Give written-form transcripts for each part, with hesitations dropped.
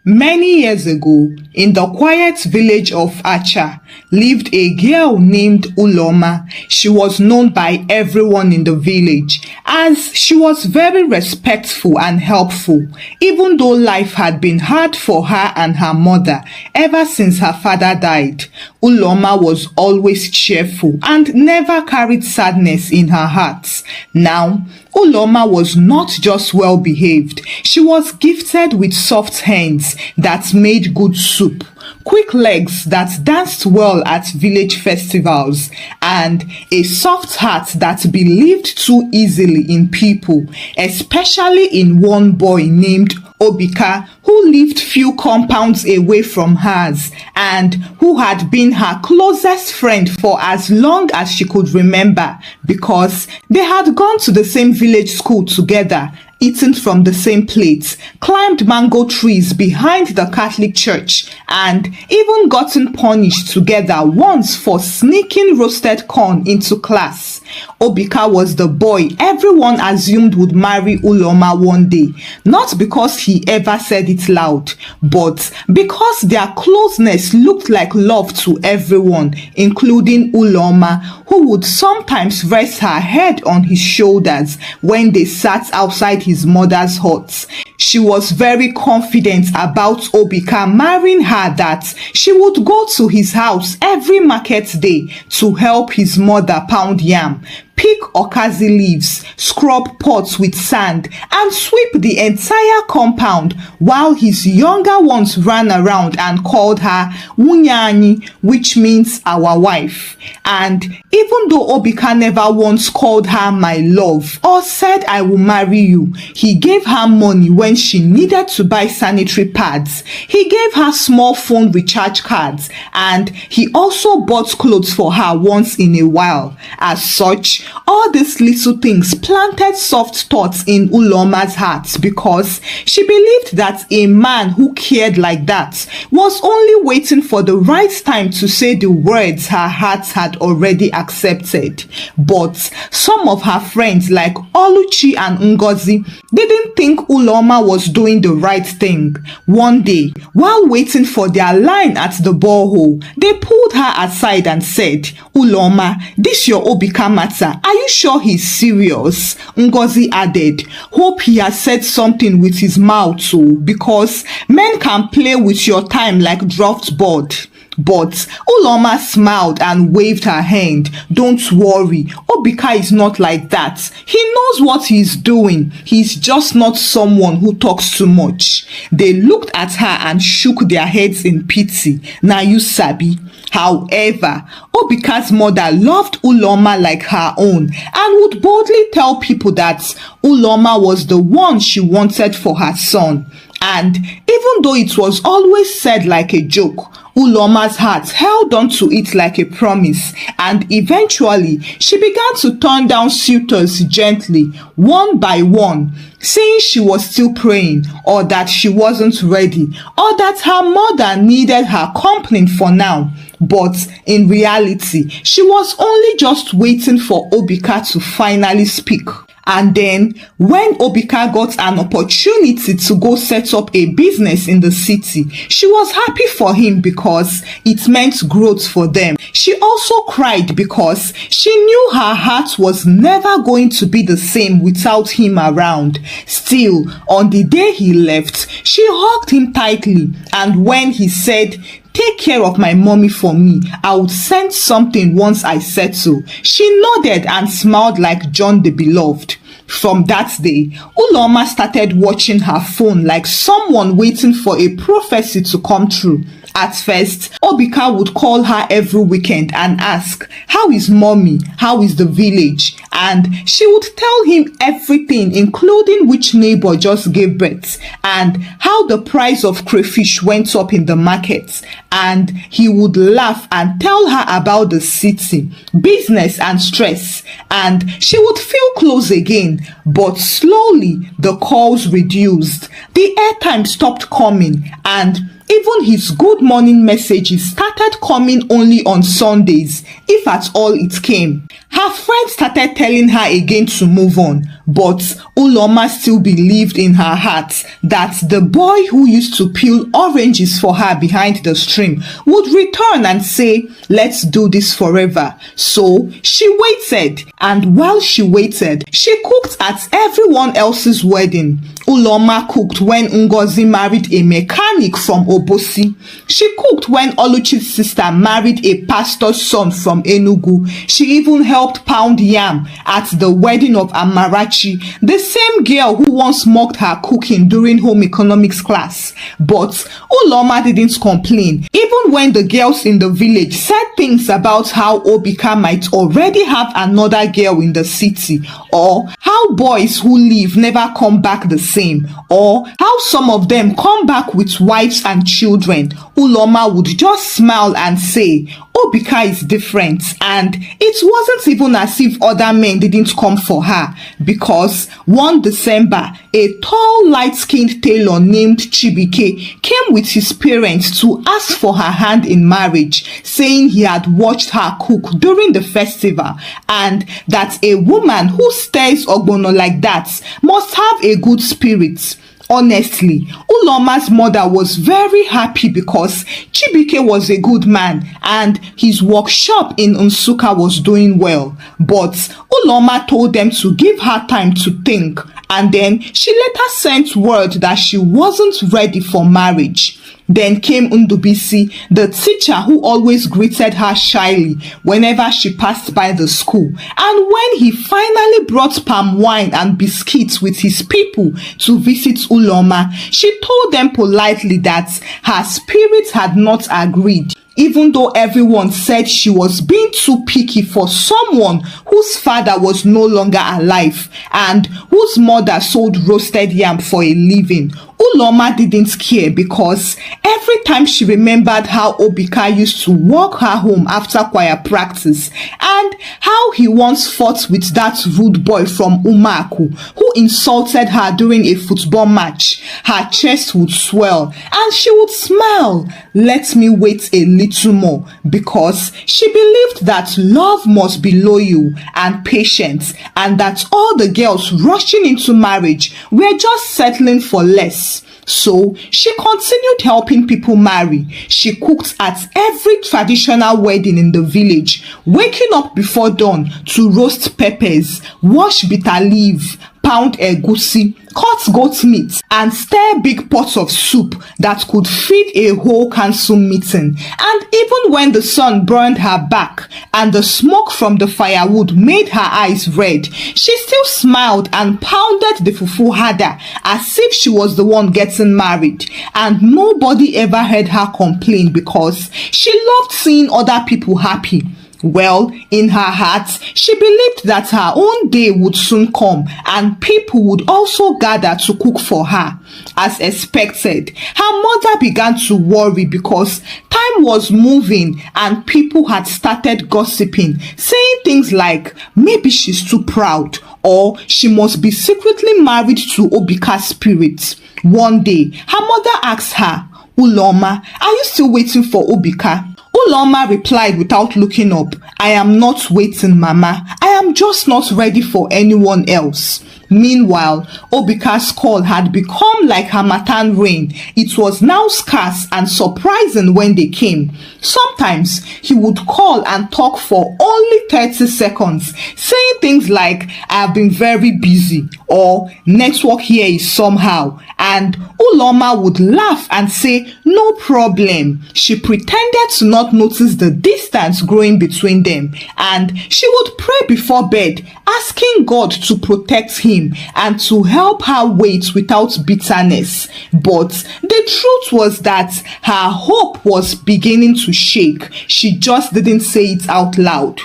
Many years ago, in the quiet village of Acha, lived a girl named Uloma. She was known by everyone in the village as she was very respectful and helpful, even though life had been hard for her and her mother ever since her father died. Uloma was always cheerful and never carried sadness in her heart. Now, Uloma was not just well behaved, she was gifted with soft hands that made good soup, quick legs that danced well at village festivals, and a soft heart that believed too easily in people, especially in one boy named Obika, who lived few compounds away from hers and who had been her closest friend for as long as she could remember because they had gone to the same village school together, eaten from the same plates, climbed mango trees behind the Catholic church, and even gotten punished together once for sneaking roasted corn into class. Obika was the boy everyone assumed would marry Uloma one day, not because he ever said it loud, but because their closeness looked like love to everyone, including Uloma, who would sometimes rest her head on his shoulders when they sat outside his mother's hut. She was very confident about Obika marrying her that she would go to his house every market day to help his mother pound yam, pick okazi leaves, scrub pots with sand, and sweep the entire compound while his younger ones ran around and called her Wunyani, which means our wife. And even though Obika never once called her my love or said I will marry you, he gave her money when she needed to buy sanitary pads. He gave her small phone recharge cards, and he also bought clothes for her once in a while. As such, all these little things planted soft thoughts in Uloma's heart because she believed that a man who cared like that was only waiting for the right time to say the words her heart had already accepted. But some of her friends like Oluchi and Ngozi didn't think Uloma was doing the right thing. One day, while waiting for their line at the borehole, they pulled her aside and said, Uloma, this your Obika matter. Are you sure he's serious? Ngozi added, hope he has said something with his mouth too, because men can play with your time like draft board. But Uloma smiled and waved her hand. Don't worry, Obika is not like that. He knows what he's doing. He's just not someone who talks too much. They looked at her and shook their heads in pity. Now you sabi. However, Obika's mother loved Uloma like her own and would boldly tell people that Uloma was the one she wanted for her son. And even though it was always said like a joke, Uloma's heart held on to it like a promise, and eventually she began to turn down suitors gently, one by one, saying she was still praying, or that she wasn't ready, or that her mother needed her company for now. But in reality, she was only just waiting for Obika to finally speak. And then, when Obika got an opportunity to go set up a business in the city, she was happy for him because it meant growth for them. She also cried because she knew her heart was never going to be the same without him around. Still, on the day he left, she hugged him tightly, and when he said, take care of my mommy for me, I would send something once I settle, she nodded and smiled like John the Beloved. From that day, Uloma started watching her phone like someone waiting for a prophecy to come true. At first, Obika would call her every weekend and ask, how is mommy? How is the village? And she would tell him everything, including which neighbor just gave birth and how the price of crayfish went up in the market. And he would laugh and tell her about the city, business and stress. And she would feel close again. But slowly, the calls reduced. The airtime stopped coming, and Even his good morning messages started coming only on Sundays, if at all it came. Her friends started telling her again to move on, but Uloma still believed in her heart that the boy who used to peel oranges for her behind the stream would return and say, "Let's do this forever." So she waited, and while she waited, she cooked at everyone else's wedding. Uloma cooked when Ngozi married a mechanic from Obosi. She cooked when Oluchi's sister married a pastor's son from Enugu. She even helped pound yam at the wedding of Amarachi, the same girl who once mocked her cooking during home economics class. But Uloma didn't complain, even when the girls in the village said things about how Obika might already have another girl in the city, or how boys who leave never come back the same, or how some of them come back with wives and children. Uloma would just smile and say, "Obika is different," and it wasn't even as if other men didn't come for her, because one December, a tall, light-skinned tailor named Chibike came with his parents to ask for her hand in marriage, saying he had watched her cook during the festival, and that a woman who stirs ogbono like that must have a good spirit. Honestly, Uloma's mother was very happy because Chibike was a good man and his workshop in Nsukka was doing well. But Uloma told them to give her time to think, and then she later sent word that she wasn't ready for marriage. Then came Ndubisi, the teacher who always greeted her shyly whenever she passed by the school. And when he finally brought palm wine and biscuits with his people to visit Uloma, she told them politely that her spirit had not agreed, even though everyone said she was being too picky for someone whose father was no longer alive and whose mother sold roasted yam for a living. Uloma didn't care because every time she remembered how Obika used to walk her home after choir practice and how he once fought with that rude boy from Umaku who insulted her during a football match, her chest would swell and she would smile. Let me wait a little more, because she believed that love must be loyal and patient, and that all the girls rushing into marriage were just settling for less. So she continued helping people marry. She cooked at every traditional wedding in the village, waking up before dawn to roast peppers, wash bitter leaf, pound egusi, cut goat meat, and stir big pots of soup that could feed a whole council meeting. And even when the sun burned her back and the smoke from the firewood made her eyes red, she still smiled and pounded the fufu harder as if she was the one getting married. And nobody ever heard her complain because she loved seeing other people happy. Well, in her heart, she believed that her own day would soon come and people would also gather to cook for her. As expected, her mother began to worry because time was moving and people had started gossiping, saying things like maybe she's too proud or she must be secretly married to Obika's spirit. One day, her mother asked her, "Uloma, are you still waiting for Obika?" Uloma replied without looking up, "I am not waiting, Mama. I am just not ready for anyone else." Meanwhile, Obika's call had become like harmattan rain. It was now scarce and surprising when they came. Sometimes he would call and talk for only 30 seconds, saying things like, "I have been very busy," or "network here is somehow." And Uloma would laugh and say, "No problem." She pretended to not notice the distance growing between them, and she would pray before bed, asking God to protect him and to help her wait without bitterness. But the truth was that her hope was beginning to shake. She just didn't say it out loud.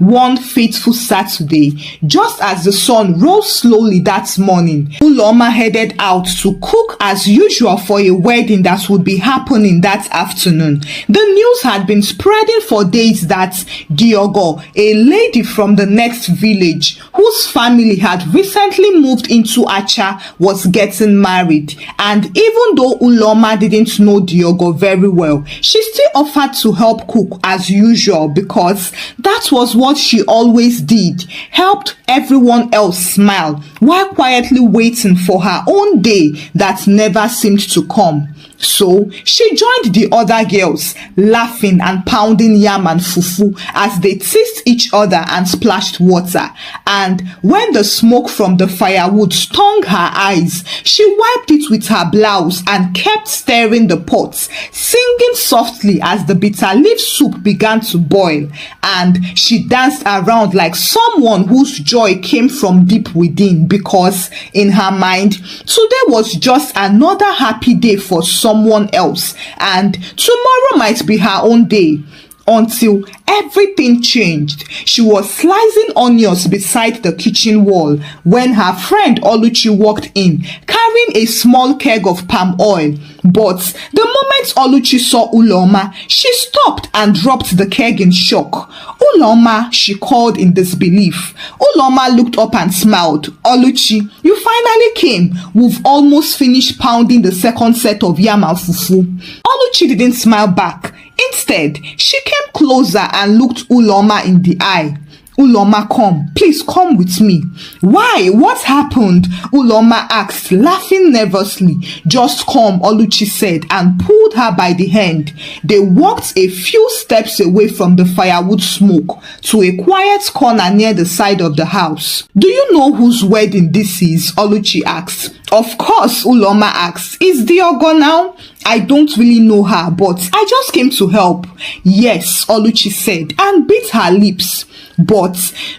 One fateful Saturday, just as the sun rose slowly that morning, Uloma headed out to cook as usual for a wedding that would be happening that afternoon. The news had been spreading for days that Diogo, a lady from the next village whose family had recently moved into Acha, was getting married. And even though Uloma didn't know Diogo very well, she still offered to help cook as usual because that was what she always did, helped everyone else smile while quietly waiting for her own day that never seemed to come. So she joined the other girls, laughing and pounding yam and fufu as they teased each other and splashed water. And when the smoke from the firewood stung her eyes, she wiped it with her blouse and kept stirring the pots, singing softly as the bitter leaf soup began to boil. And she danced around like someone whose joy came from deep within, because in her mind, today was just another happy day for someone else, and tomorrow might be her own day. Until everything changed. She was slicing onions beside the kitchen wall when her friend Oluchi walked in, carrying a small keg of palm oil. But the moment Oluchi saw Uloma, she stopped and dropped the keg in shock. "Uloma," she called in disbelief. Uloma looked up and smiled. "Oluchi, you finally came. We've almost finished pounding the second set of yam and fufu." Oluchi didn't smile back. Instead, she came closer and looked Uloma in the eye. "Uloma, come. Please come with me." "Why? What happened?" Uloma asked, laughing nervously. "Just come," Oluchi said, and pulled her by the hand. They walked a few steps away from the firewood smoke to a quiet corner near the side of the house. "Do you know whose wedding this is?" Oluchi asked. "Of course," Uloma asked. "Is Diogo now?" "I don't really know her, but I just came to help." "Yes," Oluchi said, and bit her lips. "But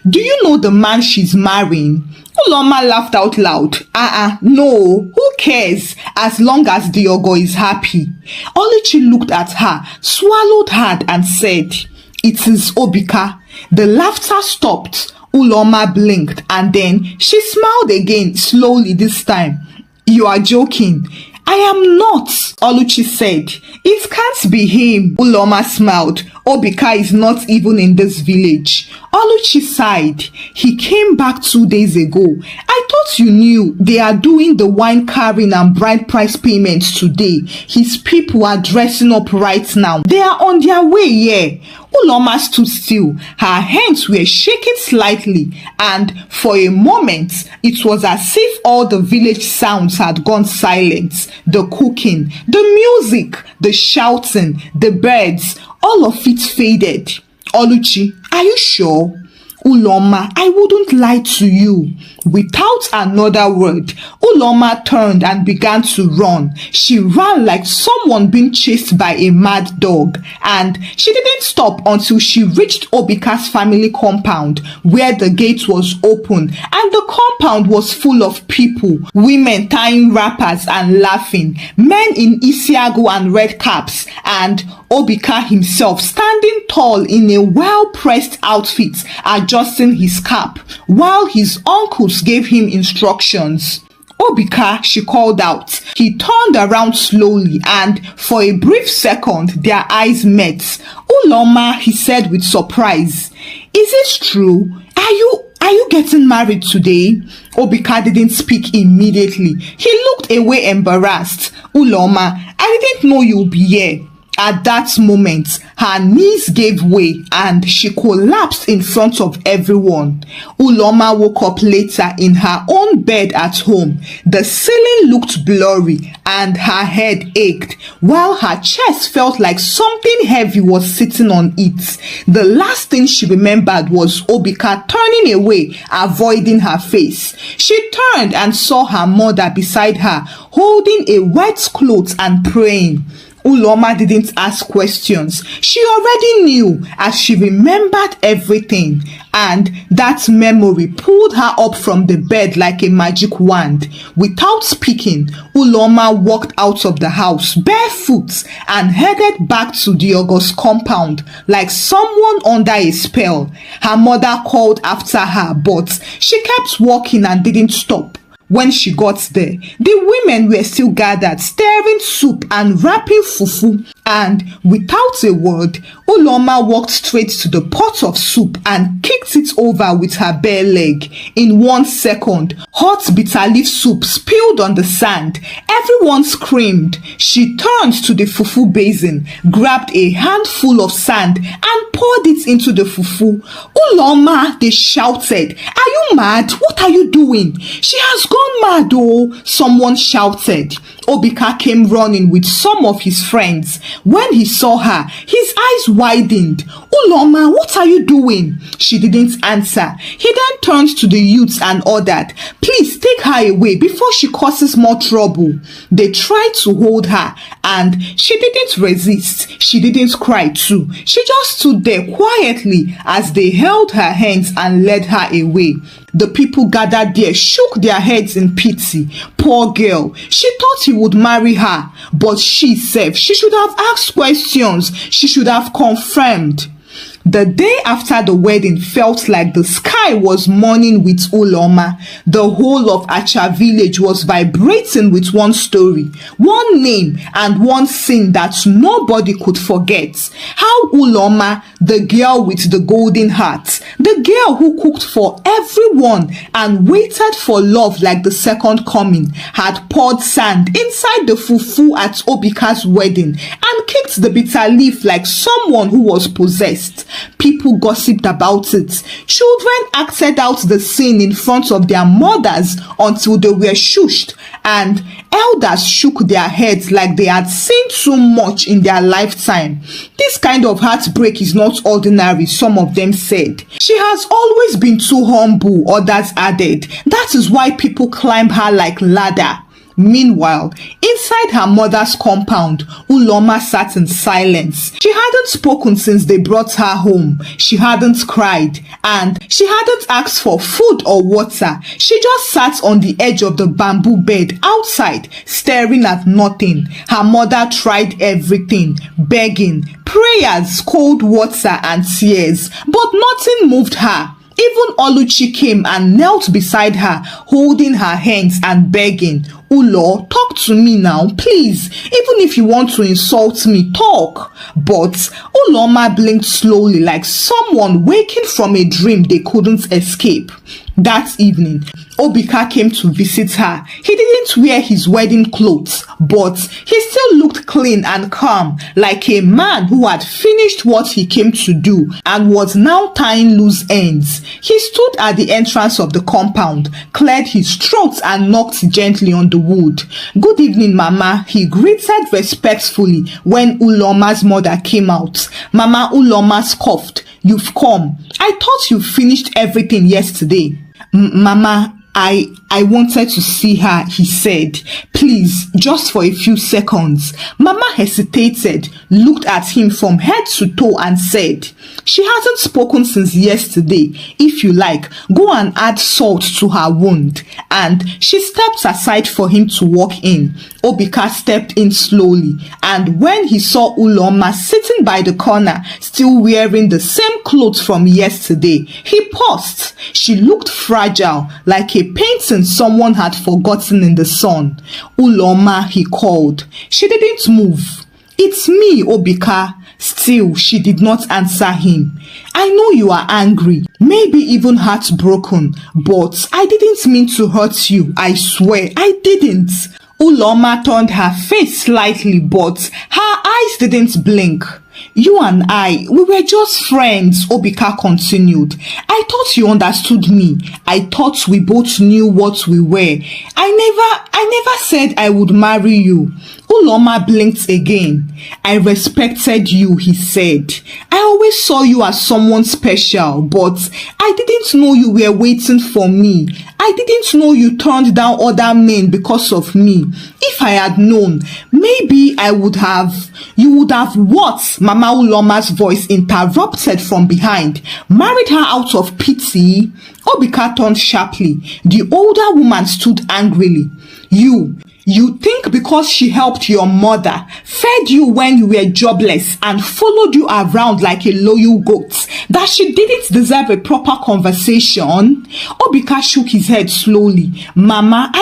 do you know the man she's marrying?" Uloma laughed out loud. No, who cares as long as Diogo is happy?" Oluchi looked at her, swallowed hard and said, "It is Obika." The laughter stopped. Uloma blinked and then she smiled again, slowly this time. "You are joking." "I am not," Oluchi said. "It can't be him." Uloma smiled. "Obika is not even in this village." Oluchi sighed. "He came back 2 days ago. I thought you knew. They are doing the wine carrying and bride price payments today. His people are dressing up right now. They are on their way here." Uloma stood still. Her hands were shaking slightly, and for a moment, it was as if all the village sounds had gone silent. The cooking, the music, the shouting, the birds, all of it faded. "Oluchi, are you sure?" "Uloma, I wouldn't lie to you." Without another word, Uloma turned and began to run. She ran like someone being chased by a mad dog, and she didn't stop until she reached Obika's family compound, where the gate was open and the compound was full of people, women tying wrappers and laughing, men in isiagu and red caps, and Obika himself standing tall in a well-pressed outfit, adjusting his cap, while his uncles gave him instructions. "Obika," she called out. He turned around slowly, and for a brief second their eyes met. "Uloma," he said with surprise. "Is it true? Are you getting married today?" Obika didn't speak immediately. He looked away embarrassed. "Uloma, I didn't know you'd be here." At that moment, her knees gave way and she collapsed in front of everyone. Uloma woke up later in her own bed at home. The ceiling looked blurry and her head ached, while her chest felt like something heavy was sitting on it. The last thing she remembered was Obika turning away, avoiding her face. She turned and saw her mother beside her, holding a wet cloth and praying. Uloma didn't ask questions. She already knew, as she remembered everything. And that memory pulled her up from the bed like a magic wand. Without speaking, Uloma walked out of the house barefoot and headed back to the August compound like someone under a spell. Her mother called after her, but she kept walking and didn't stop. When she got there, the women were still gathered, stirring soup and wrapping fufu. And without a word, Uloma walked straight to the pot of soup and kicked it over with her bare leg. In 1 second, hot bitter leaf soup spilled on the sand. Everyone screamed. She turned to the fufu basin, grabbed a handful of sand and poured it into the fufu. Uloma, they shouted. Are you mad? What are you doing? She has gone mad, oh, someone shouted. Obika came running with some of his friends. When he saw her, his eyes widened. Uloma, what are you doing? She didn't answer. He then turned to the youths and ordered, please take her away before she causes more trouble. They tried to hold her and she didn't resist. She didn't cry too. She just stood there quietly as they held her hands and led her away. The people gathered there shook their heads in pity. Poor girl, she thought he would marry her, but she said she should have asked questions. She should have confirmed. The day after the wedding felt like the sky was mourning with Uloma. The whole of Acha village was vibrating with one story, one name, and one scene that nobody could forget. How Uloma, the girl with the golden heart, the girl who cooked for everyone and waited for love like the second coming, had poured sand inside the fufu at Obika's wedding and kicked the bitter leaf like someone who was possessed. People gossiped about it. Children acted out the scene in front of their mothers until they were shushed, and elders shook their heads like they had seen too much in their lifetime. This kind of heartbreak is not ordinary, some of them said. She has always been too humble, others added. That is why people climb her like ladder. Meanwhile, inside her mother's compound, Uloma sat in silence. She hadn't spoken since they brought her home. She hadn't cried, and she hadn't asked for food or water. She just sat on the edge of the bamboo bed outside, staring at nothing. Her mother tried everything, begging, prayers, cold water, and tears, but nothing moved her. Even Oluchi came and knelt beside her, holding her hands and begging, Ulo, talk to me now, please. Even if you want to insult me, talk. But Uloma blinked slowly like someone waking from a dream they couldn't escape. That evening, Obika came to visit her. He didn't wear his wedding clothes, but he still looked clean and calm, like a man who had finished what he came to do and was now tying loose ends. He stood at the entrance of the compound, cleared his throat and knocked gently on the wood. Good evening, Mama, he greeted respectfully when Uloma's mother came out. Mama Uloma scoffed. You've come. I thought you finished everything yesterday. Mama, I wanted to see her, he said. Please, just for a few seconds. Mama hesitated, looked at him from head to toe and said, she hasn't spoken since yesterday. If you like, go and add salt to her wound. And she stepped aside for him to walk in. Obika stepped in slowly, and when he saw Uloma sitting by the corner, still wearing the same clothes from yesterday, he paused. She looked fragile, like a painting someone had forgotten in the sun. Uloma, he called. She didn't move. It's me, Obika. Still, she did not answer him. I know you are angry, maybe even heartbroken, but I didn't mean to hurt you. I swear, I didn't. Uloma turned her face slightly, but her eyes didn't blink. You and I, we were just friends, Obika continued. I thought you understood me. I thought we both knew what we were. I never said I would marry you. Uloma blinked again. I respected you, he said. I always saw you as someone special, but I didn't know you were waiting for me. I didn't know you turned down other men because of me. If I had known, maybe I would have. You would have what? Mama Uloma's voice interrupted from behind. Married her out of pity? Obika turned sharply. The older woman stood angrily. You think because she helped your mother, fed you when you were jobless, and followed you around like a loyal goat, that she didn't deserve a proper conversation? Obika shook his head slowly. Mama,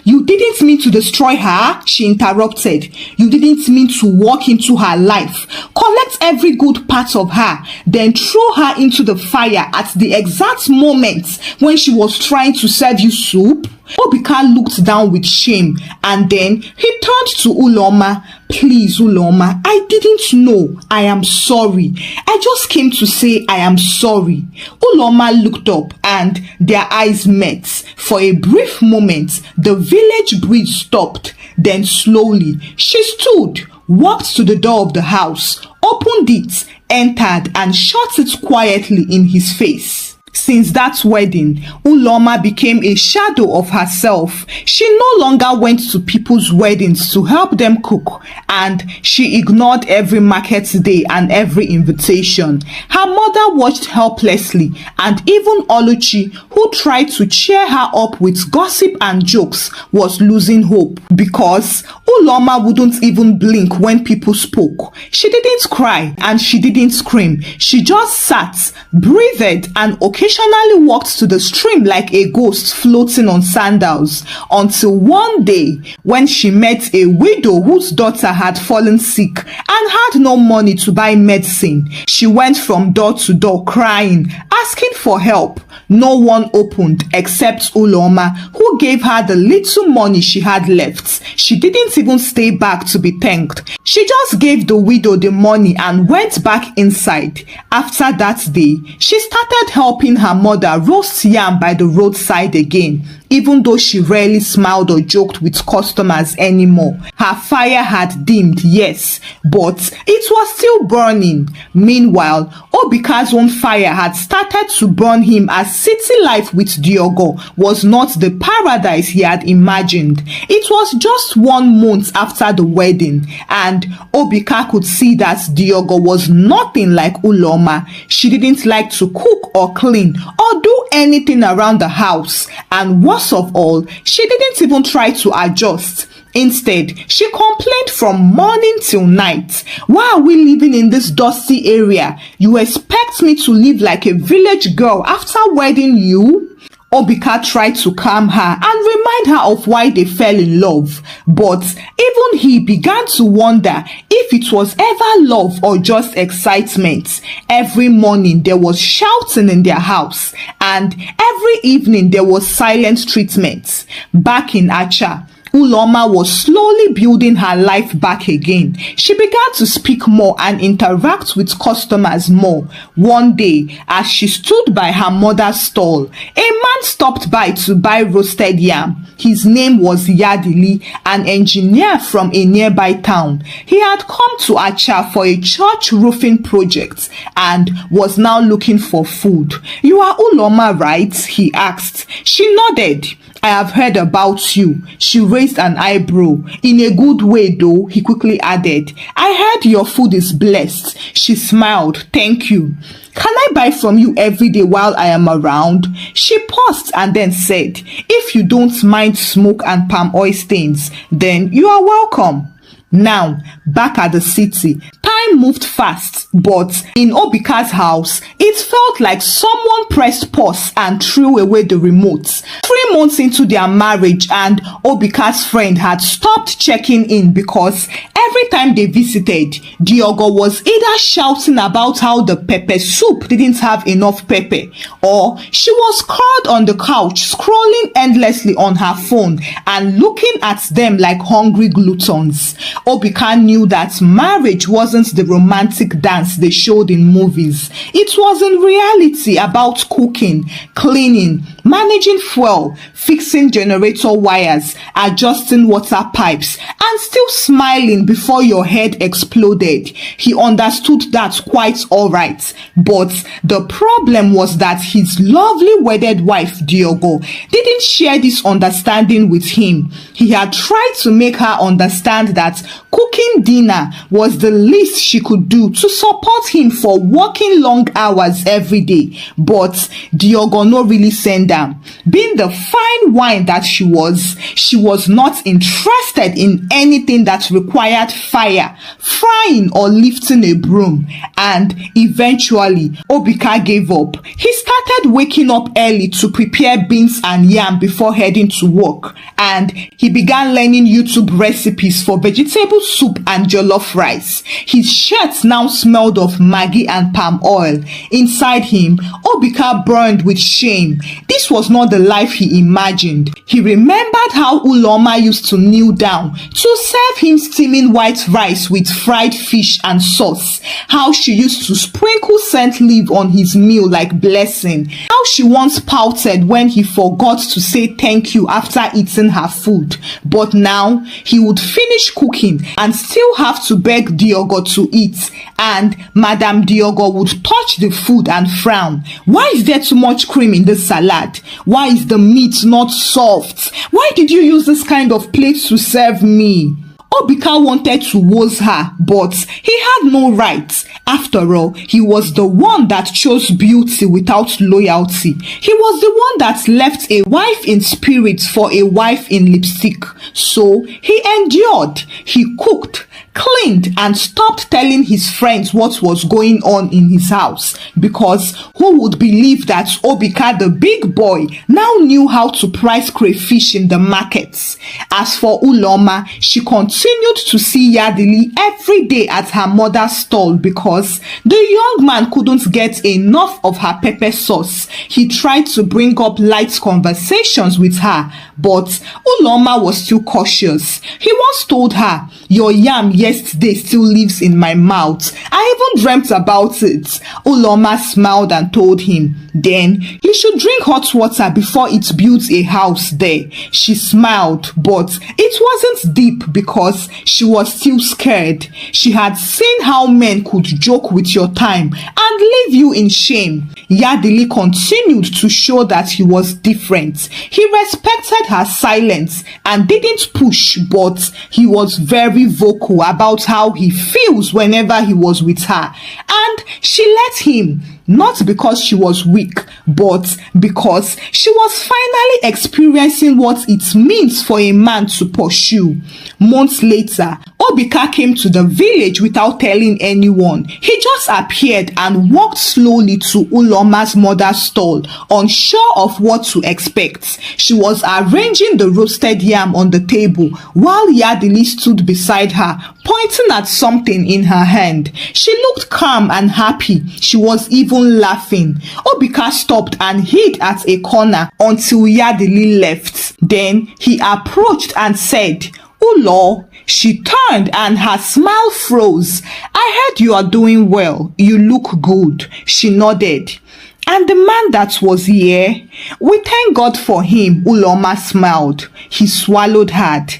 you didn't mean to destroy her, she interrupted. You didn't mean to walk into her life, collect every good part of her, then throw her into the fire at the exact moment when she was trying to serve you soup? Obika looked down with shame, and then he turned to Uloma. Please, Uloma, I didn't know. I am sorry. I just came to say I am sorry. Uloma looked up and their eyes met. For a brief moment, the village breeze stopped. Then slowly, she stood, walked to the door of the house, opened it, entered, and shut it quietly in his face. Since that wedding, Uloma became a shadow of herself. She no longer went to people's weddings to help them cook, and she ignored every market day and every invitation. Her mother watched helplessly, and even Oluchi, who tried to cheer her up with gossip and jokes, was losing hope because Uloma wouldn't even blink when people spoke. She didn't cry and she didn't scream. She just sat, breathed, and occasionally walked to the stream like a ghost floating on sandals, until one day when she met a widow whose daughter had fallen sick and had no money to buy medicine. She went from door to door crying, asking for help. No one opened except Uloma, who gave her the little money she had left. She didn't even stay back to be thanked. She just gave the widow the money and went back inside. After that day, she started helping her mother roast yam by the roadside again, even though she rarely smiled or joked with customers anymore. Her fire had dimmed, yes, but it was still burning. Meanwhile, Obika's own fire had started to burn him, as city life with Diogo was not the paradise he had imagined. It was just 1 month after the wedding, and Obika could see that Diogo was nothing like Uloma. She didn't like to cook or clean or do anything around the house, and worst of all, she didn't even try to adjust. Instead, she complained from morning till night. Why are we living in this dusty area? You expect me to live like a village girl after wedding you? Obika tried to calm her and remind her of why they fell in love, but even he began to wonder if it was ever love or just excitement. Every morning there was shouting in their house, and every evening there was silent treatment. Back in Acha, Uloma was slowly building her life back again. She began to speak more and interact with customers more. One day, as she stood by her mother's stall, a man stopped by to buy roasted yam. His name was Yadili, an engineer from a nearby town. He had come to Acha for a church roofing project and was now looking for food. "You are Uloma, right?" he asked. She nodded. "I have heard about you." She raised an eyebrow. "In a good way though," he quickly added. "I heard your food is blessed." She smiled. "Thank you. Can I buy from you every day while I am around?" She paused and then said, "If you don't mind smoke and palm oil stains, then you are welcome." Now, back at the city, time moved fast, but in Obika's house, it felt like someone pressed pause and threw away the remote. 3 months into their marriage, and Obika's friend had stopped checking in because every time they visited, Diogo was either shouting about how the pepper soup didn't have enough pepper, or she was curled on the couch scrolling endlessly on her phone and looking at them like hungry gluttons. Obika knew that marriage wasn't the romantic dance they showed in movies. It was in reality about cooking, cleaning, managing fuel, fixing generator wires, adjusting water pipes, and still smiling before your head exploded. He understood that quite all right. But the problem was that his lovely wedded wife, Diogo, didn't share this understanding with him. He had tried to make her understand that cooking dinner was the least she could do to support him for working long hours every day. But Diogo no really send am. Being the fine wine that she was not interested in anything that required fire, frying, or lifting a broom. And eventually, Obika gave up. He started waking up early to prepare beans and yam before heading to work. And he began learning YouTube recipes for vegetable soup and jollof rice. His shirt now smelled of Maggi and palm oil. Inside him, Obika burned with shame. This was not the life he imagined. He remembered how Uloma used to kneel down to serve him steaming white rice with fried fish and sauce. How she used to sprinkle scent leaf on his meal like blessing. How she once pouted when he forgot to say thank you after eating her food. But now he would finish cooking and still have to beg Diogo to eat. And Madame Diogo would touch the food and frown. Why is there too much cream in this salad? Why is the meat not soft? Why did you use this kind of plate to serve me? Obika wanted to woz her, but he had no right. After all, he was the one that chose beauty without loyalty. He was the one that left a wife in spirit for a wife in lipstick. So he endured. He cooked, cleaned, and stopped telling his friends what was going on in his house, because who would believe that Obika, the big boy, now knew how to price crayfish in the markets. As for Uloma, she continued to see Yadili every day at her mother's stall because the young man couldn't get enough of her pepper sauce. He tried to bring up light conversations with her, but Uloma was still cautious. He once told her, "Your yam yesterday still lives in my mouth. I even dreamt about it." Uloma smiled and told him, "Then you should drink hot water before it builds a house there." She smiled, but it wasn't deep because she was still scared. She had seen how men could joke with your time and leave you in shame. Yadili continued to show that he was different. He respected her silence and didn't push, but he was very vocal about how he feels whenever he was with her. And she let him, not because she was weak, but because she was finally experiencing what it means for a man to pursue. Months later, Obika came to the village without telling anyone. He just appeared and walked slowly to Uloma's mother's stall, unsure of what to expect. She was arranging the roasted yam on the table while Yadili stood beside her, pointing at something in her hand. She looked calm and happy. She was even laughing. Obika stopped and hid at a corner until Yadili left. Then he approached and said, "Ulo." She turned and her smile froze. "I heard you are doing well. You look good." She nodded. "And the man that was here?" "We thank God for him," Uloma smiled. He swallowed hard.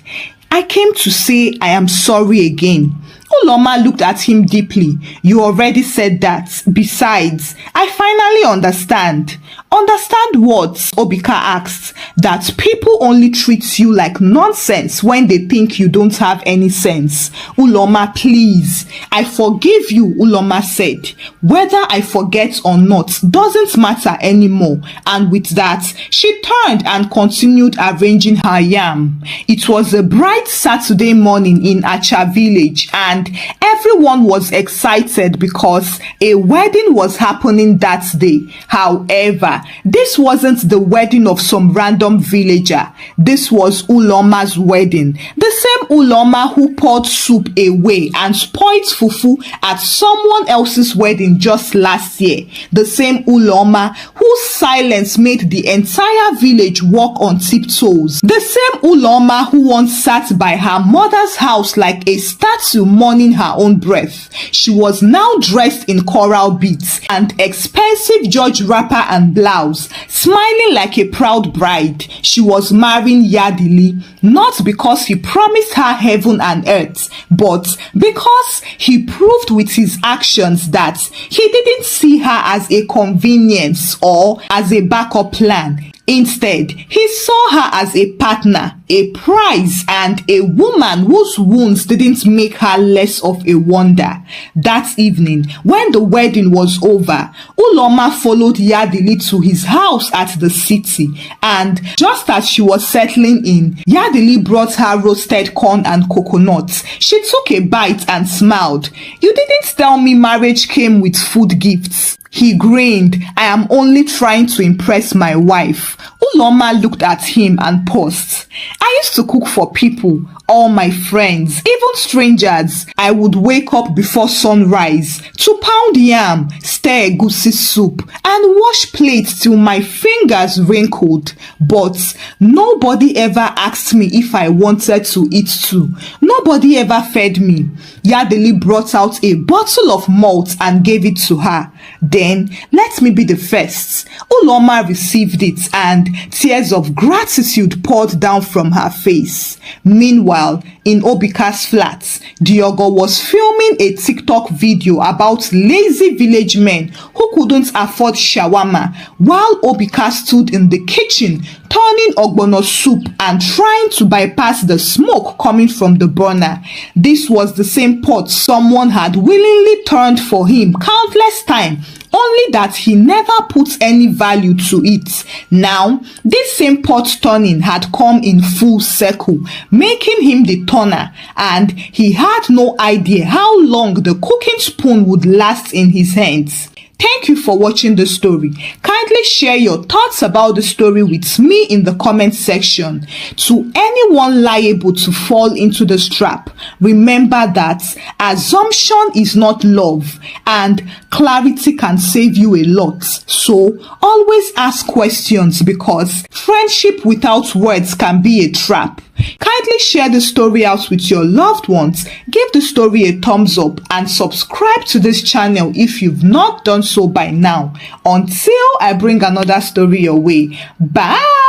"I came to say I am sorry again." Uloma looked at him deeply. "You already said that. Besides, I finally understand." "Understand what?" Obika asked. "That people only treat you like nonsense when they think you don't have any sense." "Uloma, please." "I forgive you," Uloma said. "Whether I forget or not doesn't matter anymore." And with that, she turned and continued arranging her yam. It was a bright Saturday morning in Acha village, and everyone was excited because a wedding was happening that day. However, this wasn't the wedding of some random villager. This was Uloma's wedding. The same Uloma who poured soup away and spoiled fufu at someone else's wedding just last year. The same Uloma whose silence made the entire village walk on tiptoes. The same Uloma who once sat by her mother's house like a statue mourning her own own breath. She was now dressed in coral beads and expensive George wrapper and blouse, smiling like a proud bride. She was marrying Yadili, not because he promised her heaven and earth, but because he proved with his actions that he didn't see her as a convenience or as a backup plan. Instead, he saw her as a partner, a prize, and a woman whose wounds didn't make her less of a wonder. That evening, when the wedding was over, Uloma followed Yadili to his house at the city, and just as she was settling in, Yadili brought her roasted corn and coconuts. She took a bite and smiled. "You didn't tell me marriage came with food gifts." He grinned. "I am only trying to impress my wife." Uloma looked at him and paused. "I used to cook for people, all my friends, even strangers. I would wake up before sunrise to pound yam, stir egusi soup, and wash plates till my fingers wrinkled. But nobody ever asked me if I wanted to eat too. Nobody ever fed me." Yadili brought out a bottle of malt and gave it to her. "Then let me be the first." Uloma received it and tears of gratitude poured down from her face. Meanwhile, in Obika's flat, Diogo was filming a TikTok video about lazy village men who couldn't afford shawarma, while Obika stood in the kitchen turning ogbono soup and trying to bypass the smoke coming from the burner. This was the same pot someone had willingly turned for him countless times, only that he never put any value to it. Now, this same pot turning had come in full circle, making him the turner, and he had no idea how long the cooking spoon would last in his hands. Thank you for watching the story. Kindly share your thoughts about the story with me in the comment section. To anyone liable to fall into this trap, remember that assumption is not love, and clarity can save you a lot. So always ask questions, because friendship without words can be a trap. Kindly share the story out with your loved ones, give the story a thumbs up, and subscribe to this channel if you've not done so by now. Until I bring another story your way. Bye!